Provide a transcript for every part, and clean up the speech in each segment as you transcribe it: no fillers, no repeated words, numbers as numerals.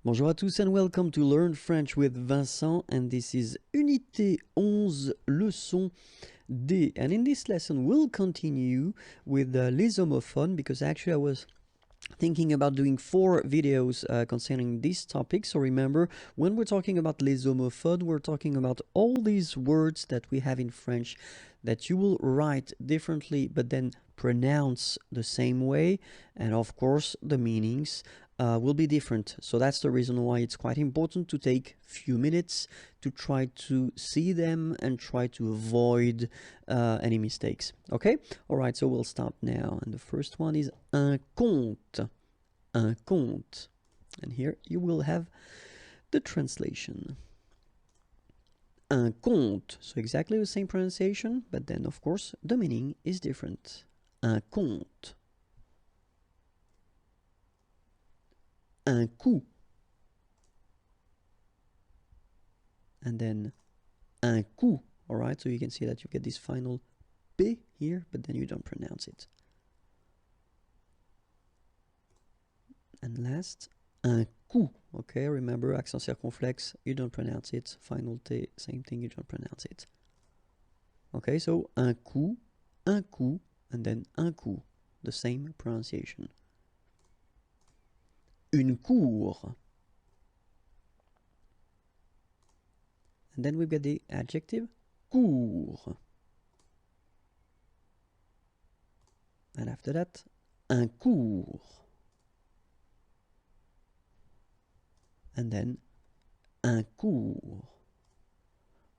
Bonjour à tous and welcome to Learn French with Vincent, and this is Unité 11, leçon D. And in this lesson we'll continue with les homophones, because actually I was thinking about doing 4 videos concerning this topic. So remember, when we're talking about les homophones, we're talking about all these words that we have in French that you will write differently but then pronounce the same way, and of course the meanings will be different. So that's the reason why it's quite important to take few minutes to try to see them and try to avoid any mistakes. Okay, all right, so we'll start now, and the first one is un compte. Un compte, and here you will have the translation. Un compte, so exactly the same pronunciation, but then of course the meaning is different. Un compte. Un coup, and then un coup. All right, so you can see that you get this final p here, but then you don't pronounce it. And last, un coup. Okay, remember, accent circonflexe, you don't pronounce it. Final t, same thing, you don't pronounce it. Okay, so un coup, and then un coup, the same pronunciation. Une cour. And then we've got the adjective court. And after that, un cours. And then un cours.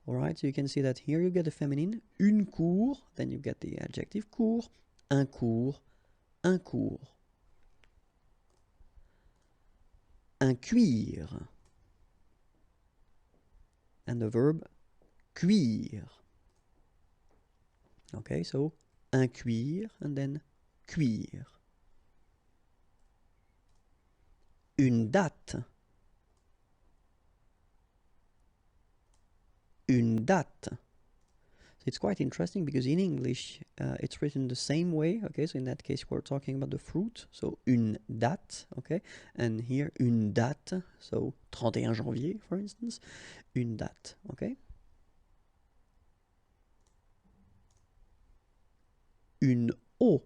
Alright, so you can see that here you get the feminine, une cour, then you get the adjective court, un cours, un cours. Un cuir, and the verb cuire. Okay, so un cuir and then cuire. Une date. Une date. So it's quite interesting because in English it's written the same way. Okay, so in that case we're talking about the fruit, so une date. Okay, and here une date, so 31 janvier for instance, une date. Okay, une eau.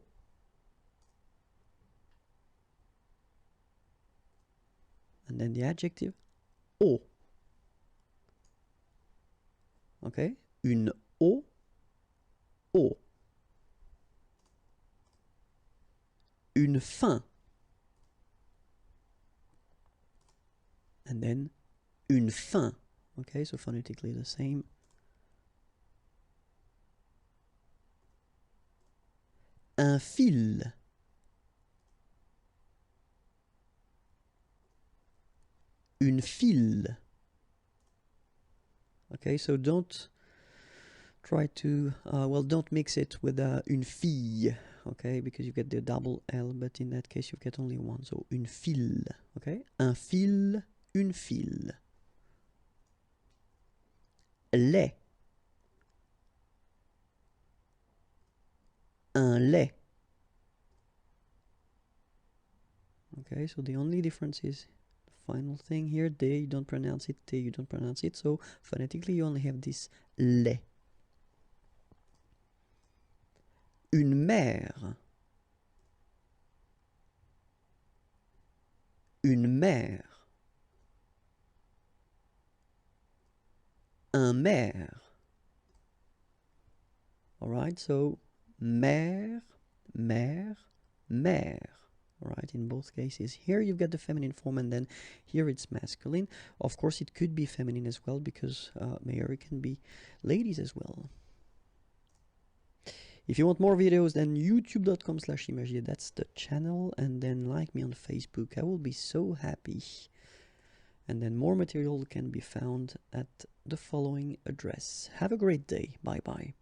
And then the adjective eau. Okay, une eau, eau. Une fin. And then une fin. Okay, so phonetically the same. Un fil. Une file. Okay, so don't try to, don't mix it with une fille, okay, because you get the double L, but in that case you get only one, so une file, okay, un fil, une file. Lait. Un lait. Okay, so the only difference is final thing here, D, you don't pronounce it, T, you don't pronounce it, so phonetically you only have this lait. Une mère. Une mère. Un maire. Alright, so mère, mère, mère. Alright, in both cases. Here you've got the feminine form, and then here it's masculine. Of course, it could be feminine as well, because mayor can be ladies as well. If you want more videos, then youtube.com/imagier, that's the channel, and then like me on Facebook. I will be so happy. And then more material can be found at the following address. Have a great day. Bye bye.